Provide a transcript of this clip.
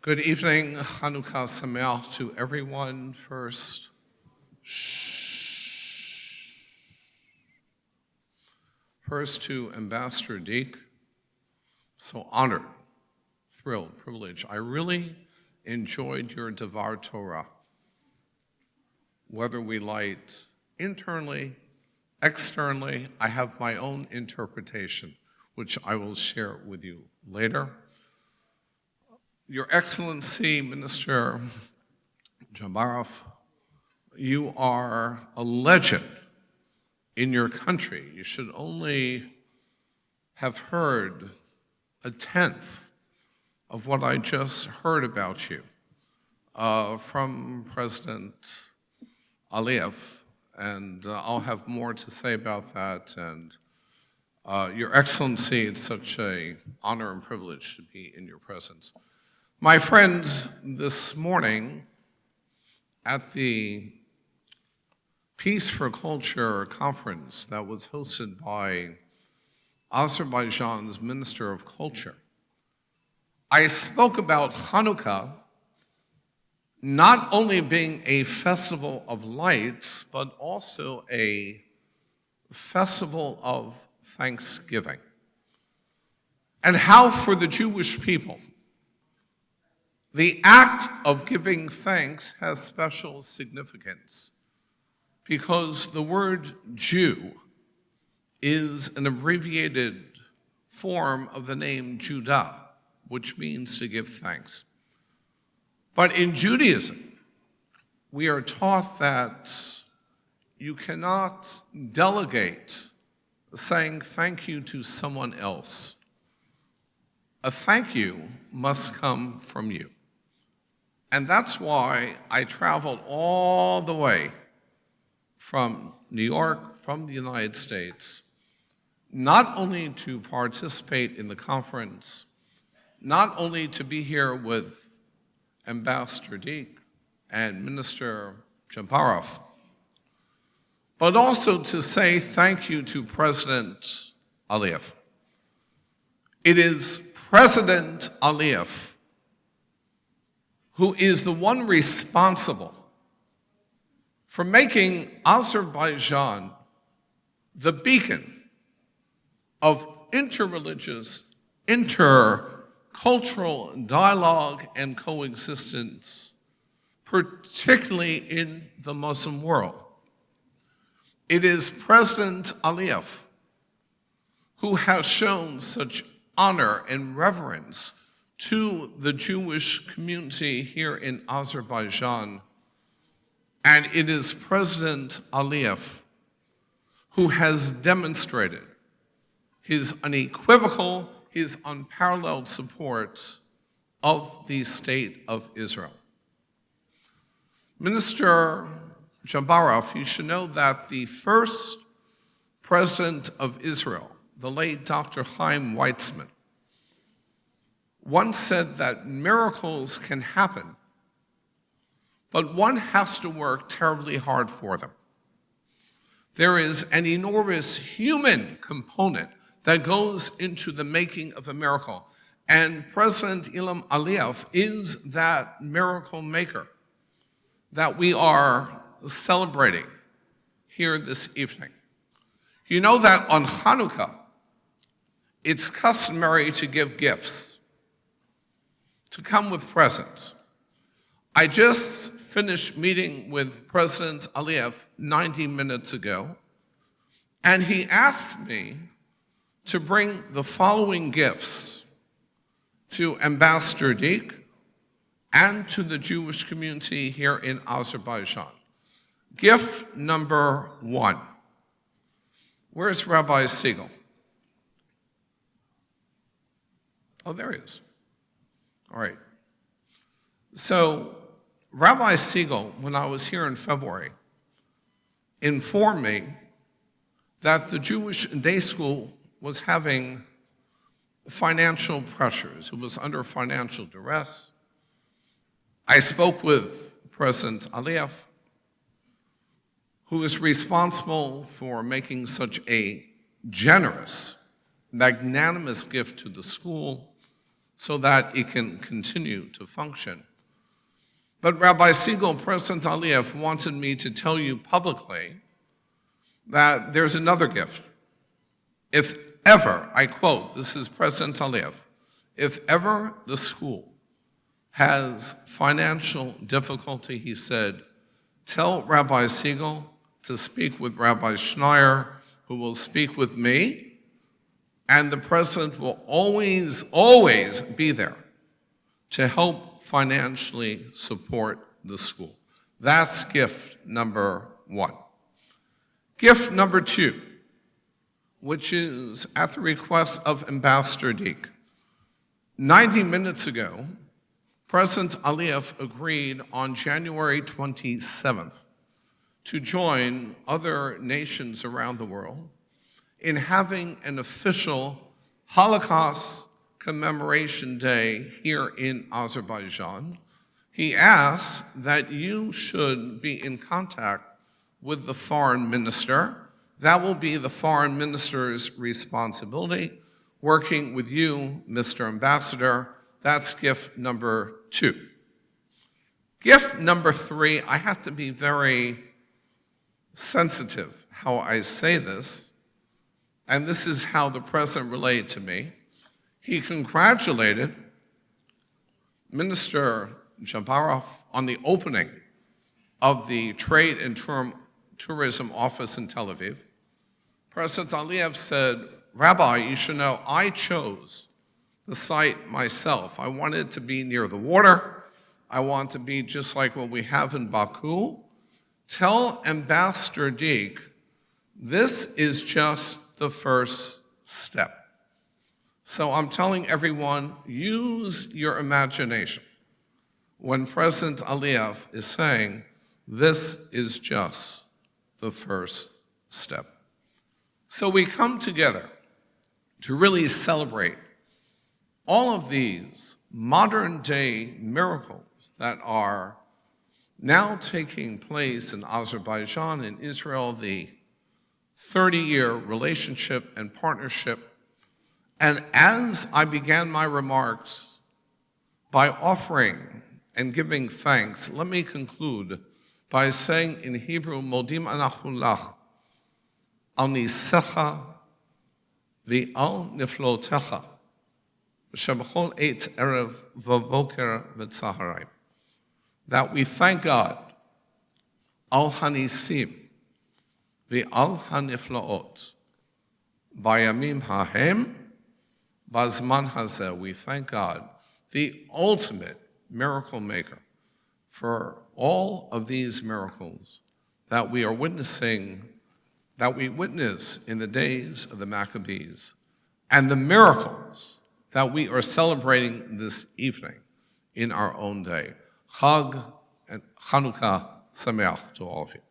Good evening, Hanukkah Sameach to everyone. First, First to Ambassador Deek. So honored, thrilled, privileged. I really enjoyed your Devar Torah. Whether we light internally, externally, I have my own interpretation, which I will share with you later. Your Excellency, Minister Jabarov, you are a legend in your country. You should only have heard a tenth of what I just heard about you from President Aliyev, and I'll have more to say about that. And Your Excellency, it's such an honor and privilege to be in your presence. My friends, this morning at the Peace for Culture conference that was hosted by Azerbaijan's Minister of Culture, I spoke about Hanukkah not only being a festival of lights, but also a festival of thanksgiving. And how for the Jewish people, the act of giving thanks has special significance because the word Jew is an abbreviated form of the name Judah, which means to give thanks. But in Judaism, we are taught that you cannot delegate saying thank you to someone else. A thank you must come from you. And that's why I traveled all the way from New York, from the United States, not only to participate in the conference, not only to be here with Ambassador Deek and Minister Jabarov, but also to say thank you to President Aliyev. It is President Aliyev who is the one responsible for making Azerbaijan the beacon of interreligious, intercultural dialogue and coexistence, particularly in the Muslim world. It is President Aliyev who has shown such honor and reverence to the Jewish community here in Azerbaijan. And it is President Aliyev who has demonstrated his unequivocal, his unparalleled support of the state of Israel. Minister Jabarov, you should know that the first president of Israel, the late Dr. Chaim Weizmann, once said that miracles can happen, but one has to work terribly hard for them. There is an enormous human component that goes into the making of a miracle, and President Ilham Aliyev is that miracle maker that we are celebrating here this evening. You know that on Hanukkah, it's customary to give gifts, to come with presents. I just finished meeting with President Aliyev 90 minutes ago, and he asked me to bring the following gifts to Ambassador Deek and to the Jewish community here in Azerbaijan. Gift number one. Where's Rabbi Siegel? Oh, there he is. All right. So Rabbi Siegel, when I was here in February, informed me that the Jewish day school was having financial pressures. It was under financial duress. I spoke with President Aliyev, who is responsible for making such a generous, magnanimous gift to the school. so that it can continue to function. But Rabbi Siegel, President Aliyev, wanted me to tell you publicly that there's another gift. If ever, I quote, this is President Aliyev, if ever the school has financial difficulty, he said, tell Rabbi Siegel to speak with Rabbi Schneier, who will speak with me, and the president will always, always be there to help financially support the school. That's gift number one. Gift number two, which is at the request of Ambassador Deek. 90 minutes ago, President Aliyev agreed on January 27th to join other nations around the world in having an official Holocaust Commemoration Day here in Azerbaijan. He asked that you should be in contact with the foreign minister. That will be the foreign minister's responsibility, working with you, Mr. Ambassador. That's gift number two. Gift number three, I have to be very sensitive how I say this, and this is how the president relayed to me. He congratulated Minister Jabarov on the opening of the Trade and Tourism Office in Tel Aviv. President Aliyev said, Rabbi, you should know I chose the site myself. I wanted to be near the water. I want to be just like what we have in Baku. Tell Ambassador Deek, this is just the first step. So I'm telling everyone, use your imagination when President Aliyev is saying, this is just the first step. So we come together to really celebrate all of these modern day miracles that are now taking place in Azerbaijan and Israel, the 30-year relationship and partnership. And as I began my remarks by offering and giving thanks, let me conclude by saying in Hebrew, Modim anachu lach al nisecha v'al niflotecha shebachol eitz erev v'boker v'tzaharim. That we thank God, al hanisim v'al haniflaot, bayamim hahem, bazman hazeh. We thank God, the ultimate miracle maker, for all of these miracles that we are witnessing, that we witness in the days of the Maccabees, and the miracles that we are celebrating this evening in our own day. Chag and Chanukah Sameach to all of you.